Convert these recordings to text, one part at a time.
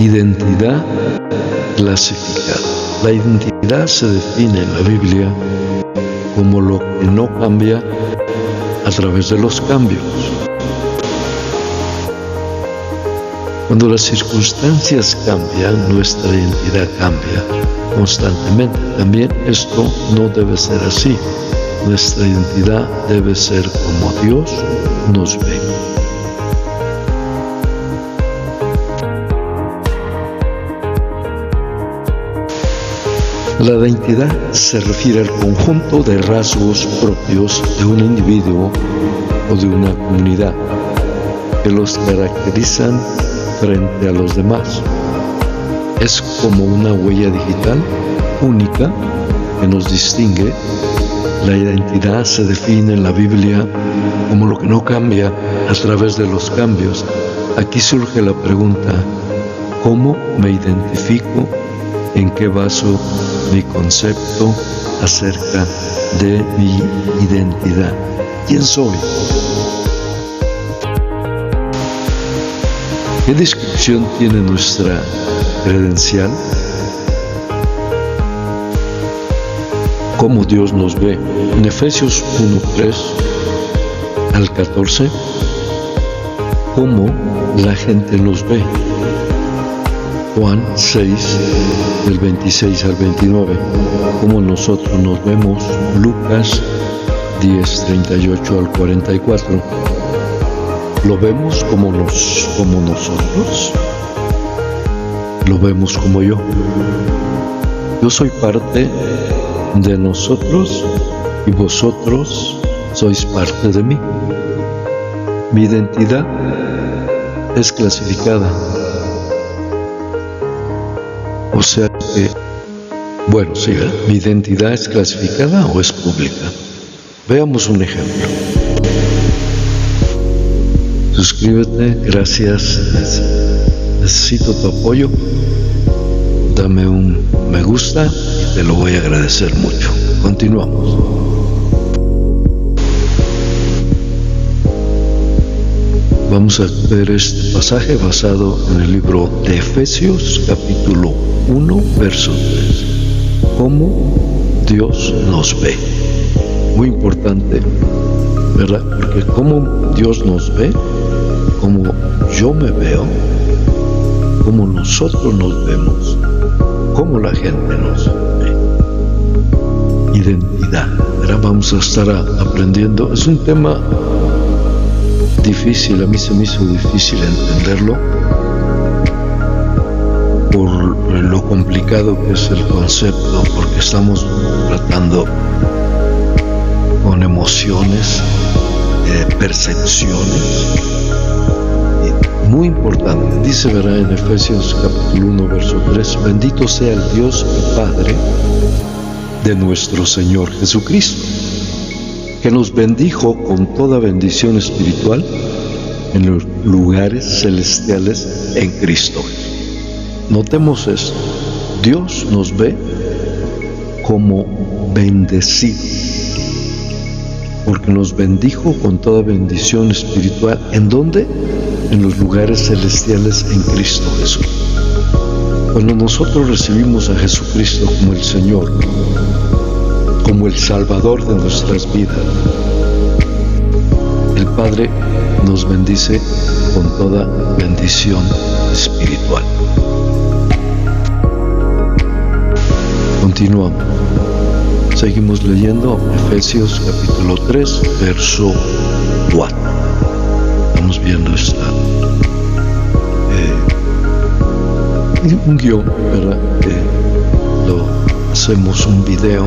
Identidad clasificada. La identidad se define en la Biblia como lo que no cambia a través de los cambios. Cuando las circunstancias cambian, nuestra identidad cambia constantemente. También esto no debe ser así. Nuestra identidad debe ser como Dios nos ve. La identidad se refiere al conjunto de rasgos propios de un individuo o de una comunidad que los caracterizan frente a los demás. Es como una huella digital única que nos distingue. La identidad se define en la Biblia como lo que no cambia a través de los cambios. Aquí surge la pregunta: ¿cómo me identifico? ¿En qué baso mi concepto acerca de mi identidad? ¿Quién soy? ¿Qué descripción tiene nuestra credencial? ¿Cómo Dios nos ve? En Efesios 1:3 al 14, ¿cómo la gente nos ve? Juan 6, del 26 al 29, ¿cómo nosotros nos vemos? Lucas 10, 38 al 44, ¿lo vemos como nosotros? ¿Lo vemos como yo? Yo soy parte de nosotros y vosotros sois parte de mí. Mi identidad es clasificada. O sea que, bueno, sí, ¿mi identidad es clasificada o es pública? Veamos un ejemplo. Suscríbete, gracias. Necesito tu apoyo. Dame un me gusta y te lo voy a agradecer mucho. Continuamos. Vamos a ver este pasaje basado en el libro de Efesios, capítulo 1, verso 3. ¿Cómo Dios nos ve? Muy importante, ¿verdad? Porque cómo Dios nos ve, cómo yo me veo, cómo nosotros nos vemos, cómo la gente nos ve. Identidad. Ahora vamos a estar aprendiendo. Es un tema difícil, a mí se me hizo difícil entenderlo por lo complicado que es el concepto, porque estamos tratando con emociones, percepciones. Muy importante, dice, verá, en Efesios capítulo 1, verso 3, bendito sea el Dios y Padre de nuestro Señor Jesucristo, que nos bendijo con toda bendición espiritual en los lugares celestiales en Cristo. Notemos esto: Dios nos ve como bendecidos, porque nos bendijo con toda bendición espiritual. ¿En dónde? En los lugares celestiales en Cristo Jesús. Cuando nosotros recibimos a Jesucristo como el Señor, como el Salvador de nuestras vidas, el Padre nos bendice con toda bendición espiritual. Continuamos. Seguimos leyendo Efesios capítulo 3, verso 4. Estamos viendo un guión, ¿verdad? Lo hacemos un video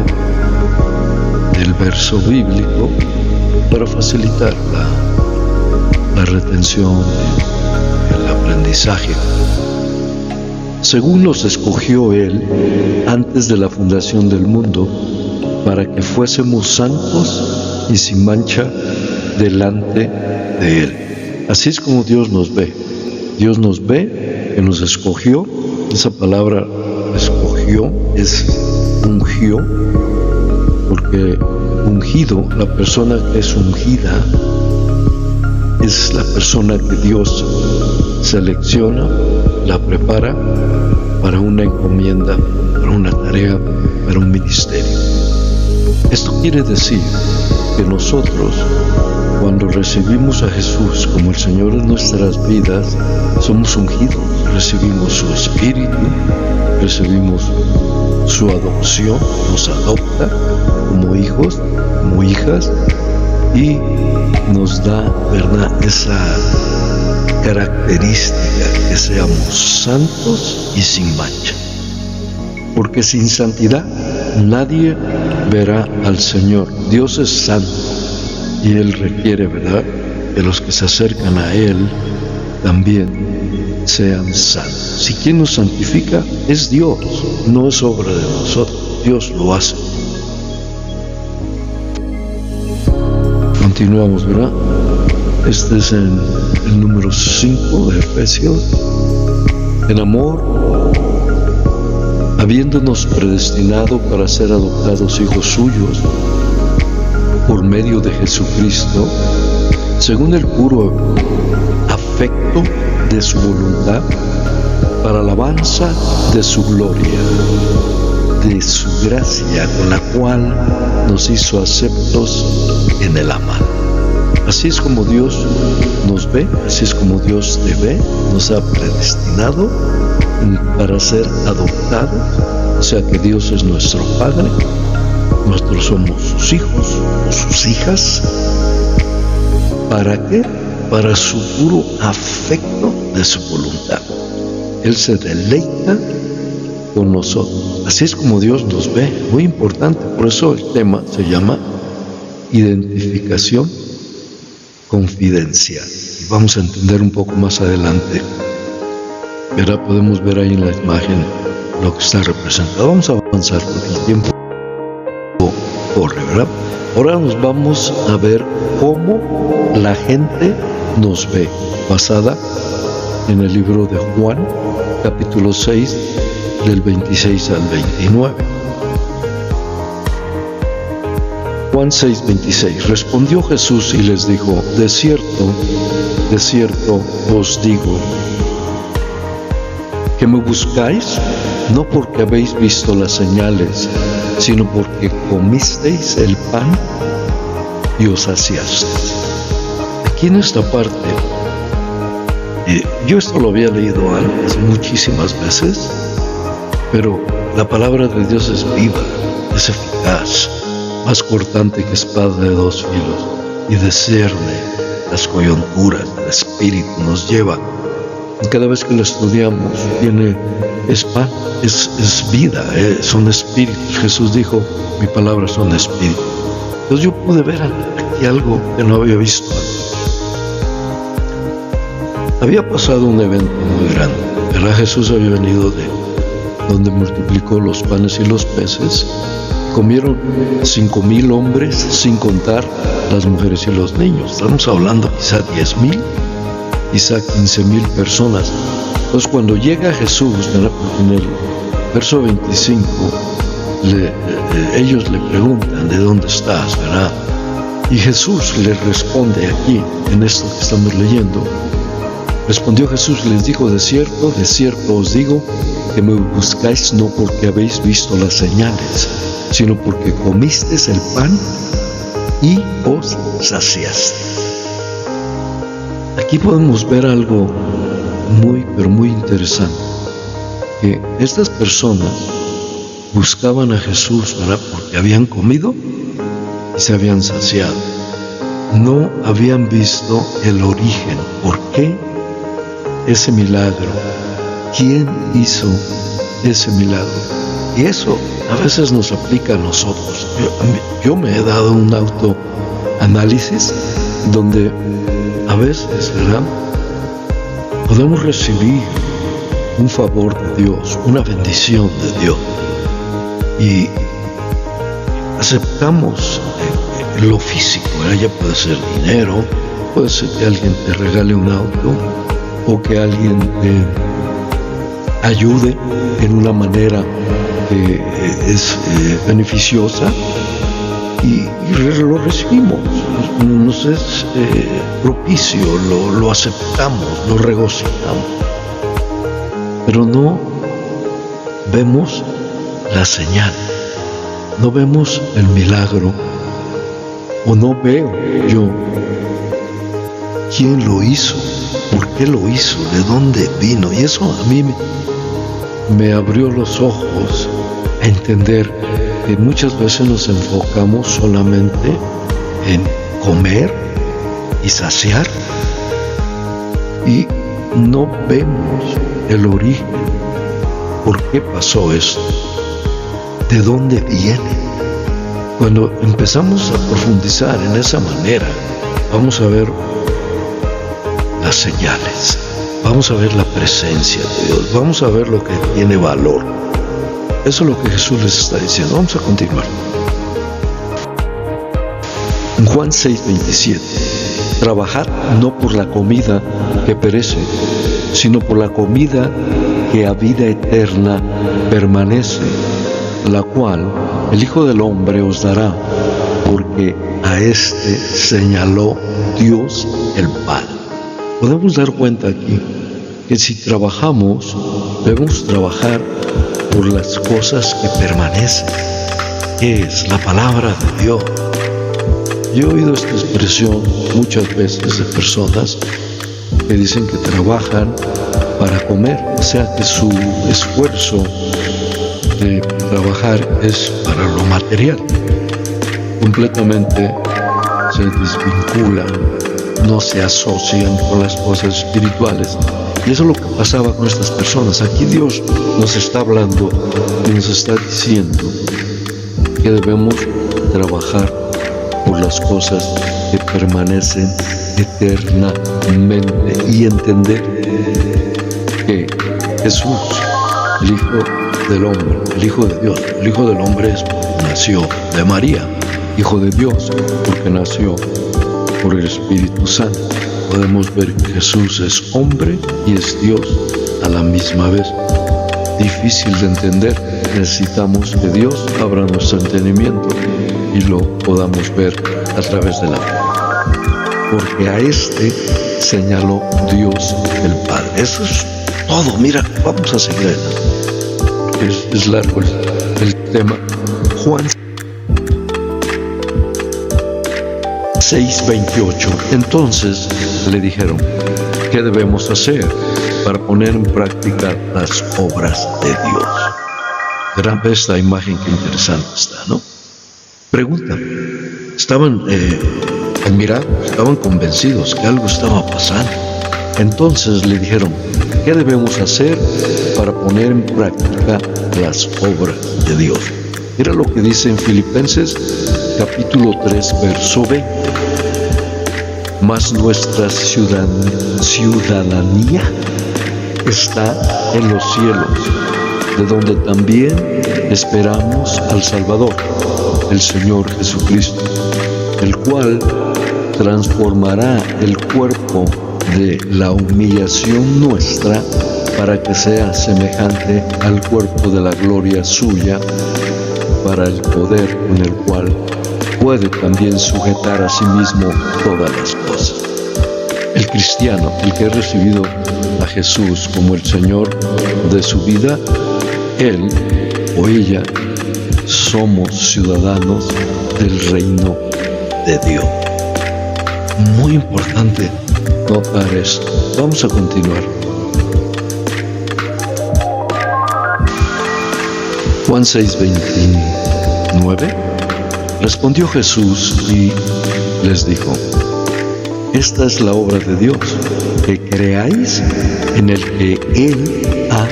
del verso bíblico para facilitar la retención, el aprendizaje. Según nos escogió Él antes de la fundación del mundo, para que fuésemos santos y sin mancha delante de Él. Así es como Dios nos ve. Dios nos ve, que nos escogió. Esa palabra escogió es ungió, porque ungido, la persona que es ungida, es la persona que Dios selecciona la prepara para una encomienda, para una tarea, para un ministerio. Esto quiere decir que nosotros, cuando recibimos a Jesús como el Señor de nuestras vidas, somos ungidos, recibimos su Espíritu, recibimos su adopción, nos adopta como hijos, como hijas, y nos da, ¿verdad?, esa característica, que seamos santos y sin mancha. Porque sin santidad nadie verá al Señor. Dios es santo y Él requiere, ¿verdad?, que los que se acercan a Él también sean santos. Si quien nos santifica es Dios, no es obra de nosotros, Dios lo hace. Continuamos, ¿verdad? Este es el número 5 de Efesios. En amor, habiéndonos predestinado para ser adoptados hijos suyos por medio de Jesucristo, según el puro afecto de su voluntad, para alabanza de su gloria, de su gracia, con la cual nos hizo aceptos en el amado. Así es como Dios nos ve, así es como Dios te ve, nos ha predestinado para ser adoptados, o sea que Dios es nuestro Padre, nosotros somos sus hijos o sus hijas. ¿Para qué? Para su puro afecto de su voluntad. Él se deleita con nosotros. Así es como Dios nos ve, muy importante. Por eso el tema se llama identificación confidencial. Y vamos a entender un poco más adelante. ¿Verdad? Podemos ver ahí en la imagen lo que está representado. Vamos a avanzar porque el tiempo corre, ¿verdad? Ahora nos vamos a ver cómo la gente nos ve, basada en el libro de Juan, capítulo 6, del 26 al 29. Juan 6, 26. Respondió Jesús y les dijo: de cierto os digo, que me buscáis, no porque habéis visto las señales, sino porque comisteis el pan y os saciasteis. Aquí en esta parte, yo esto lo había leído antes muchísimas veces, pero la palabra de Dios es viva, es eficaz, más cortante que espada de dos filos, y discierne las coyunturas del espíritu, nos lleva. Cada vez que lo estudiamos, es pan, es vida, son espíritus. Jesús dijo: mi palabra son espíritus. Entonces yo pude ver aquí algo que no había visto antes. Había pasado un evento muy grande, ¿verdad? Jesús había venido de donde multiplicó los panes y los peces. Comieron 5,000 hombres, sin contar las mujeres y los niños. Estamos hablando quizá 10,000, quizá 15,000 personas. Entonces cuando llega Jesús, ¿verdad?, en el verso 25, ellos le preguntan: ¿de dónde estás?, ¿verdad? Y Jesús les responde aquí, en esto que estamos leyendo. Respondió Jesús y les dijo: de cierto os digo, que me buscáis no porque habéis visto las señales, sino porque comisteis el pan y os saciaste. Aquí podemos ver algo pero muy interesante, que estas personas buscaban a Jesús, ¿verdad?, porque habían comido y se habían saciado. No habían visto el origen. ¿Por qué ese milagro? ¿Quién hizo ese milagro? Y eso a veces nos aplica a nosotros. Yo me he dado un autoanálisis donde a veces, ¿verdad?, podemos recibir un favor de Dios, una bendición de Dios, y aceptamos lo físico, ¿verdad? Ya puede ser dinero, puede ser que alguien te regale un auto, o que alguien te ayude en una manera que es beneficiosa, y lo recibimos, nos es propicio, lo aceptamos, lo regocijamos. pero no vemos la señal, no vemos el milagro, o no veo yo quién lo hizo, por qué lo hizo, de dónde vino. Y eso a mí me abrió los ojos a entender que muchas veces nos enfocamos solamente en comer y saciar y no vemos el origen. ¿Por qué pasó esto? ¿De dónde viene? Cuando empezamos a profundizar en esa manera, vamos a ver las señales, vamos a ver la presencia de Dios, vamos a ver lo que tiene valor. Eso es lo que Jesús les está diciendo. Vamos a continuar. En Juan 6:27, trabajad no por la comida que perece, sino por la comida que a vida eterna permanece, la cual el Hijo del Hombre os dará, porque a éste señaló Dios el Padre. Podemos dar cuenta aquí que si trabajamos, debemos trabajar por las cosas que permanecen, que es la palabra de Dios. Yo he oído esta expresión muchas veces de personas que dicen que trabajan para comer, o sea que su esfuerzo de trabajar es para lo material. Completamente se desvinculan, no se asocian con las cosas espirituales. Y eso es lo que pasaba con estas personas. Aquí Dios nos está hablando y nos está diciendo que debemos trabajar por las cosas que permanecen eternamente y entender que Jesús, el Hijo del Hombre, el Hijo de Dios, el Hijo del Hombre nació de María, Hijo de Dios, porque nació por el Espíritu Santo. Podemos ver que Jesús es hombre y es Dios a la misma vez. Difícil de entender. Necesitamos que Dios abra nuestro entendimiento y lo podamos ver a través de la fe. Porque a este señaló Dios el Padre. Eso es todo. Mira, vamos a seguir. Es largo el tema. Juan 6:28. Entonces le dijeron, ¿qué debemos hacer para poner en práctica las obras de Dios? Verán esta imagen, que interesante está, ¿no? Pregunta. Estaban admirados, estaban convencidos que algo estaba pasando. Entonces le dijeron, ¿qué debemos hacer para poner en práctica las obras de Dios? Mira lo que dice en Filipenses capítulo 3, verso 20. Mas nuestra ciudadanía está en los cielos, de donde también esperamos al Salvador, el Señor Jesucristo, el cual transformará el cuerpo de la humillación nuestra para que sea semejante al cuerpo de la gloria suya, para el poder con el cual puede también sujetar a sí mismo todas las cosas. El cristiano, el que ha recibido a Jesús como el Señor de su vida, él o ella somos ciudadanos del reino de Dios. Muy importante notar esto. Vamos a continuar. Juan 6:29. Respondió Jesús y les dijo, esta es la obra de Dios, que creáis en el que Él ha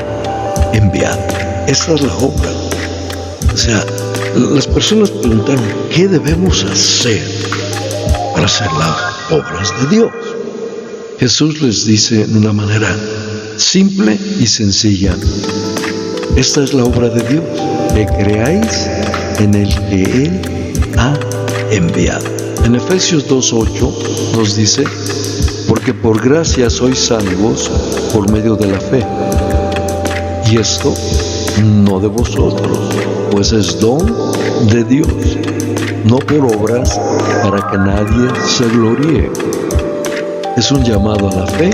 enviado. Esa es la obra. O sea, las personas preguntaron, ¿qué debemos hacer para hacer las obras de Dios? Jesús les dice de una manera simple y sencilla, esta es la obra de Dios, que creáis en el que Él ha enviado. En Efesios 2:8 nos dice, porque por gracia sois salvos por medio de la fe, y esto no de vosotros, pues es don de Dios, no por obras para que nadie se gloríe. Es un llamado a la fe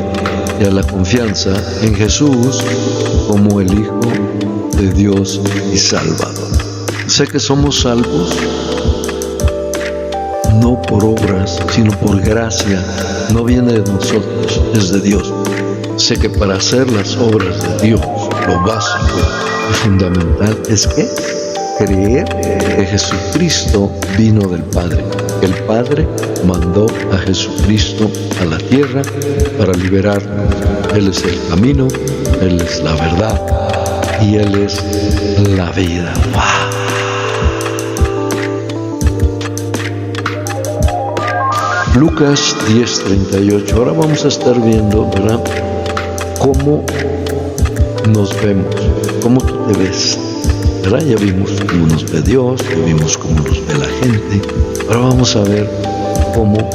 y a la confianza en Jesús como el Hijo de Dios y Salvador. Sé que somos salvos no por obras, sino por gracia. No viene de nosotros, es de Dios. Sé que para hacer las obras de Dios, lo básico y fundamental es que creer que Jesucristo vino del Padre. El Padre mandó a Jesucristo a la tierra para liberarnos. Él es el camino, Él es la verdad y Él es la vida. ¡Wow! Lucas 10:38. Ahora vamos a estar viendo, ¿verdad?, cómo nos vemos, cómo tú te ves, ¿verdad? Ya vimos cómo nos ve Dios, ya vimos cómo nos ve la gente. Ahora vamos a ver cómo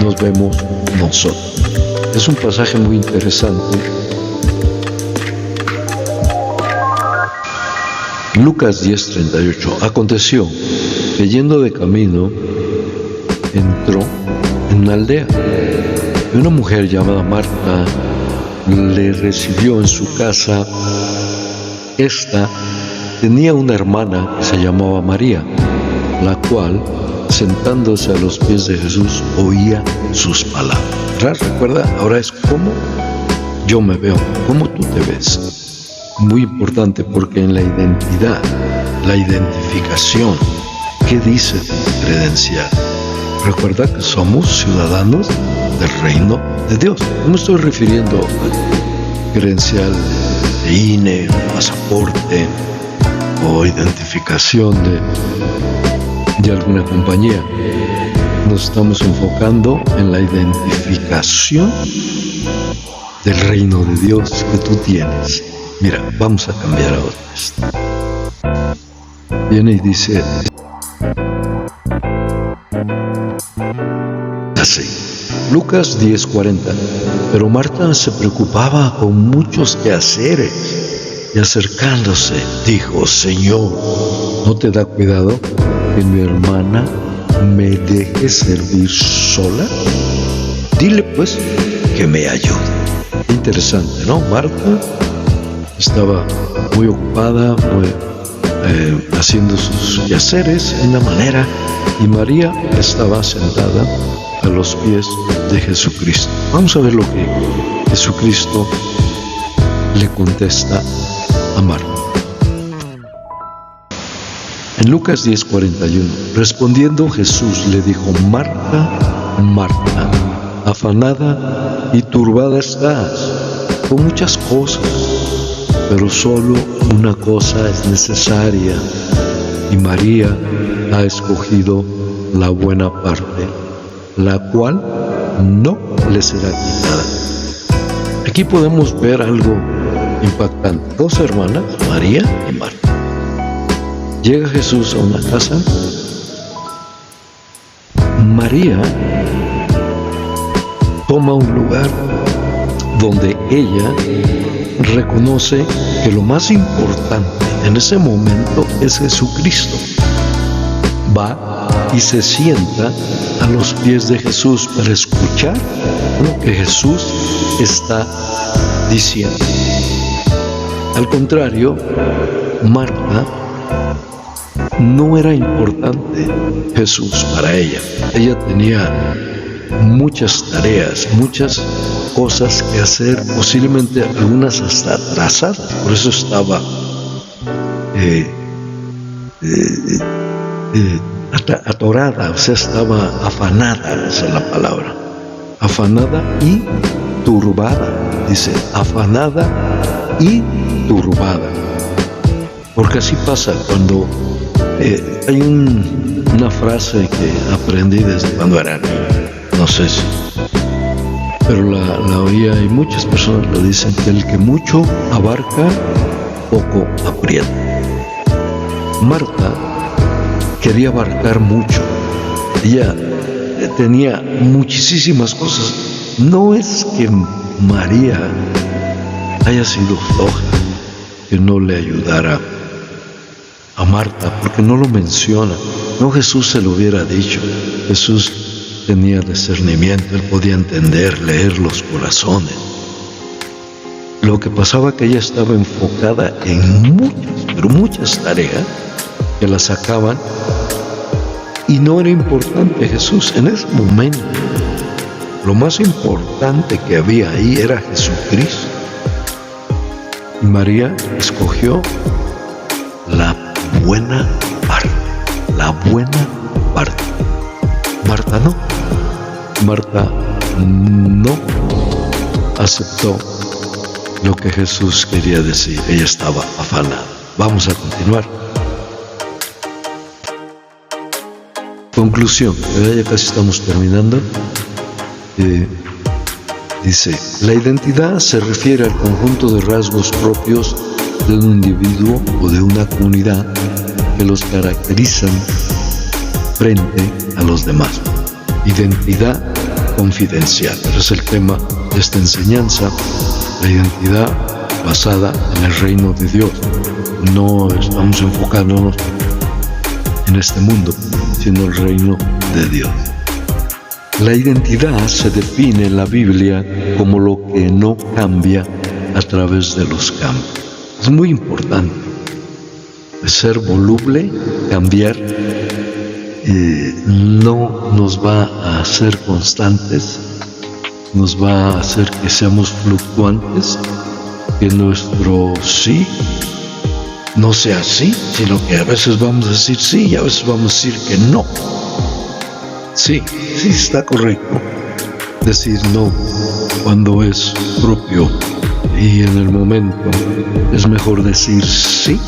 nos vemos nosotros. Es un pasaje muy interesante. Lucas 10:38. Aconteció que yendo de camino, entró en una aldea y una mujer llamada Marta le recibió en su casa. Esta tenía una hermana que se llamaba María, la cual, sentándose a los pies de Jesús, oía sus palabras. Recuerda, ahora es cómo yo me veo, cómo tú te ves. Muy importante, porque en la identidad, la identificación, ¿qué dice tu credencial? Recuerda que somos ciudadanos del reino de Dios. No me estoy refiriendo a credencial de INE, pasaporte o identificación de alguna compañía. Nos estamos enfocando en la identificación del reino de Dios que tú tienes. Mira, vamos a cambiar ahora esto. Viene y dice así, Lucas 10:40. Pero Marta se preocupaba con muchos quehaceres y acercándose dijo: Señor, ¿no te da cuidado que mi hermana me deje servir sola? Dile pues que me ayude. Interesante, ¿no? Marta estaba muy ocupada, haciendo sus quehaceres en la manera, y María estaba sentada a los pies de Jesucristo. Vamos a ver lo que Jesucristo le contesta a Marta. En Lucas 10:41, respondiendo Jesús le dijo: Marta, Marta, afanada y turbada estás con muchas cosas, pero solo una cosa es necesaria, y María ha escogido la buena parte, la cual no le será quitada. Aquí podemos ver algo impactante. Dos hermanas, María y Marta. Llega Jesús a una casa. María toma un lugar donde ella reconoce que lo más importante en ese momento es Jesucristo. Va y se sienta a los pies de Jesús para escuchar lo que Jesús está diciendo. Al contrario, Marta, no era importante Jesús para ella. Ella tenía muchas tareas, muchas cosas que hacer, posiblemente algunas hasta atrasadas. Por eso estaba atorada, o sea, estaba afanada, esa es la palabra. Afanada y turbada, dice, afanada y turbada. Porque así pasa cuando hay una frase que aprendí desde cuando era niño, no sé si, pero la oía y muchas personas lo dicen, que el que mucho abarca, poco aprieta. Marta quería abarcar mucho. Ella tenía muchísimas cosas. No es que María haya sido floja, que no le ayudara a Marta, porque no lo menciona. No, Jesús se lo hubiera dicho. Jesús tenía discernimiento, él podía entender, leer los corazones. lo que pasaba que ella estaba enfocada en muchas tareas que la sacaban, y no era importante Jesús. En ese momento, lo más importante que había ahí era Jesucristo. Y María escogió la buena parte, la buena parte. Marta no. Marta no aceptó lo que Jesús quería decir. Ella estaba afanada. Vamos a continuar. Conclusión, ya casi estamos terminando. Dice, la identidad se refiere al conjunto de rasgos propios de un individuo o de una comunidad que los caracterizan frente a los demás. Identidad confidencial. Ese es el tema de esta enseñanza. La identidad basada en el reino de Dios. No estamos enfocándonos en este mundo, sino el reino de Dios. La identidad se define en la Biblia como lo que no cambia a través de los cambios. Es muy importante. Ser voluble, cambiar, no nos va a hacer constantes, nos va a hacer que seamos fluctuantes, que nuestro sí no sea sí, sino que a veces vamos a decir sí y a veces vamos a decir que no. Sí está correcto decir no cuando es propio, y en el momento es mejor decir sí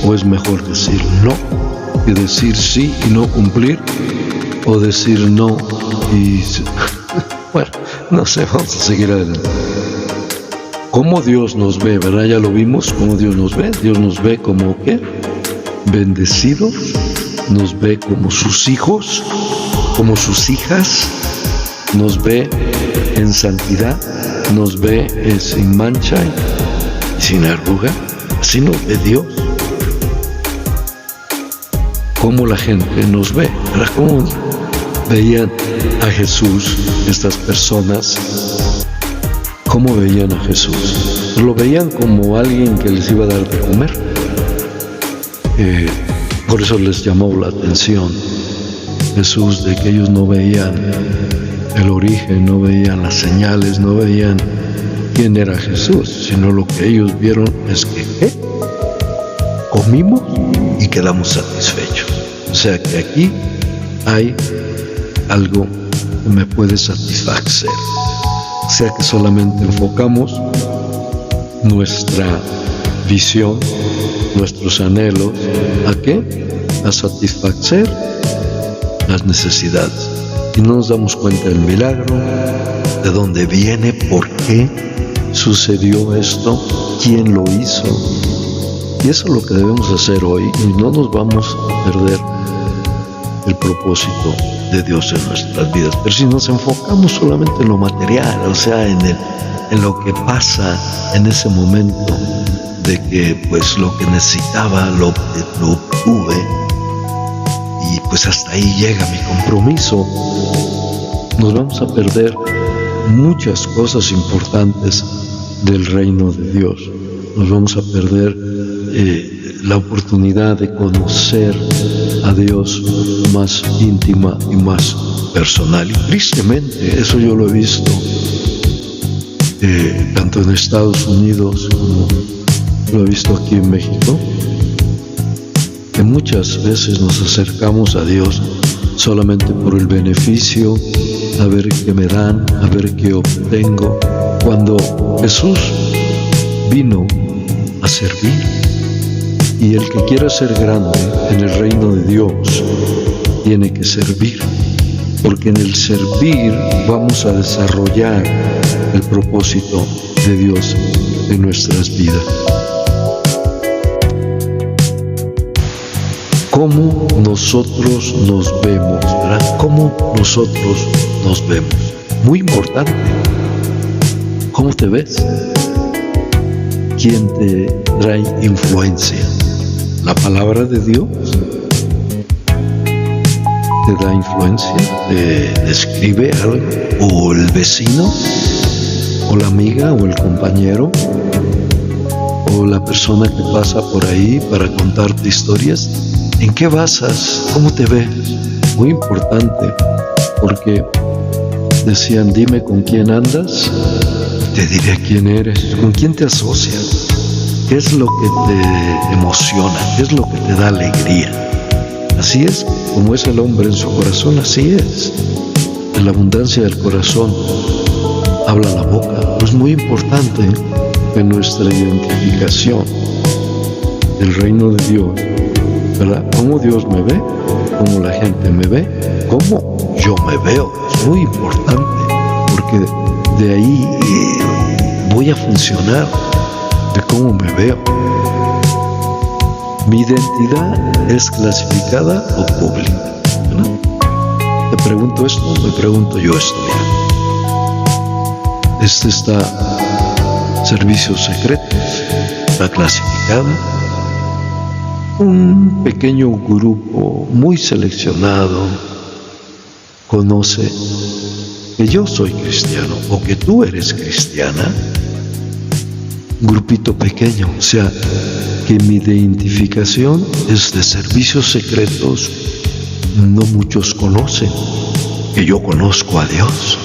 o es mejor decir no que decir sí y no cumplir, o decir no y bueno, no sé, vamos a seguir adelante. ¿Cómo Dios nos ve? ¿Verdad? Ya lo vimos, cómo Dios nos ve. Dios nos ve como ¿qué? Bendecidos, nos ve como sus hijos, como sus hijas, nos ve en santidad, nos ve sin mancha y sin arruga. Así nos ve Dios. ¿Cómo la gente nos ve? ¿Verdad? ¿Cómo veían a Jesús estas personas? ¿Cómo veían a Jesús? Lo veían como alguien que les iba a dar de comer. Por eso les llamó la atención Jesús, de que ellos no veían el origen, no veían las señales, no veían quién era Jesús, sino lo que ellos vieron es que comimos y quedamos satisfechos. O sea que aquí hay algo que me puede satisfacer. O sea que solamente enfocamos nuestra visión, nuestros anhelos, ¿a qué? A satisfacer las necesidades. Y no nos damos cuenta del milagro, de dónde viene, por qué sucedió esto, quién lo hizo. Y eso es lo que debemos hacer hoy, y no nos vamos a perder el propósito de Dios en nuestras vidas. Pero si nos enfocamos solamente en lo material, o sea, en lo que pasa en ese momento, de que pues lo que necesitaba lo obtuve, y pues hasta ahí llega mi compromiso, nos vamos a perder muchas cosas importantes del reino de Dios. Nos vamos a perder la oportunidad de conocer a Dios más íntima y más personal. Y tristemente, eso yo lo he visto tanto en Estados Unidos como lo he visto aquí en México, que muchas veces nos acercamos a Dios solamente por el beneficio, a ver qué me dan, a ver qué obtengo, cuando Jesús vino a servir. Y el que quiera ser grande en el reino de Dios tiene que servir, porque en el servir vamos a desarrollar el propósito de Dios en nuestras vidas. ¿Cómo nosotros nos vemos? ¿Verdad? ¿Cómo nosotros nos vemos? Muy importante. ¿Cómo te ves? ¿Quién te trae influencia? ¿La palabra de Dios te da influencia? ¿Te describe algo? ¿O el vecino? o la amiga o el compañero o la persona que pasa por ahí para contarte historias. ¿En qué basas? ¿Cómo te ves? Muy importante, porque decían, dime con quién andas, te diré quién eres, con quién te asocias, qué es lo que te emociona, qué es lo que te da alegría. Así es, como es el hombre en su corazón, así es. De la abundancia del corazón habla la boca. Es muy importante que nuestra identificación del reino de Dios, ¿verdad? Cómo Dios me ve, cómo la gente me ve, cómo yo me veo, es muy importante, porque de ahí voy a funcionar, de cómo me veo. Mi identidad es clasificada o pública, ¿verdad? Te pregunto esto, me pregunto yo esto, mira. Este está servicios secretos, está clasificada. Un pequeño grupo muy seleccionado conoce que yo soy cristiano o que tú eres cristiana. Un grupito pequeño, o sea, que mi identificación es de servicios secretos. No muchos conocen que yo conozco a Dios,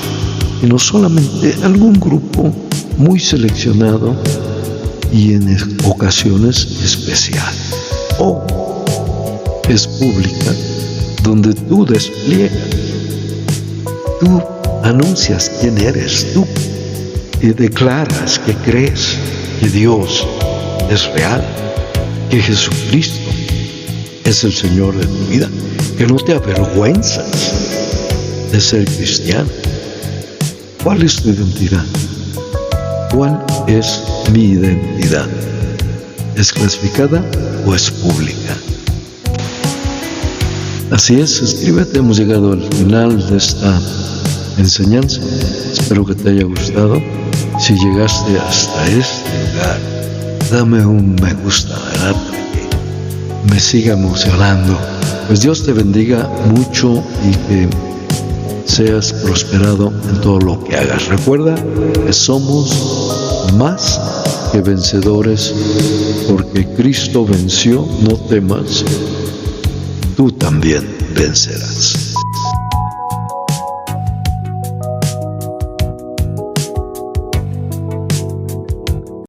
y no solamente algún grupo muy seleccionado y en ocasiones especiales. O es pública, donde tú despliegas, tú anuncias quién eres, tú declaras que crees que Dios es real, que Jesucristo es el Señor de tu vida, que no te avergüenzas de ser cristiano. ¿Cuál es tu identidad? ¿Cuál es mi identidad? ¿Es clasificada o es pública? Así es, escríbete, hemos llegado al final de esta enseñanza. Espero que te haya gustado. Si llegaste hasta este lugar, dame un me gusta, ¿verdad? Para que me siga emocionando. Pues Dios te bendiga mucho y que seas prosperado en todo lo que hagas. Recuerda que somos más que vencedores, porque Cristo venció. No temas, tú también vencerás.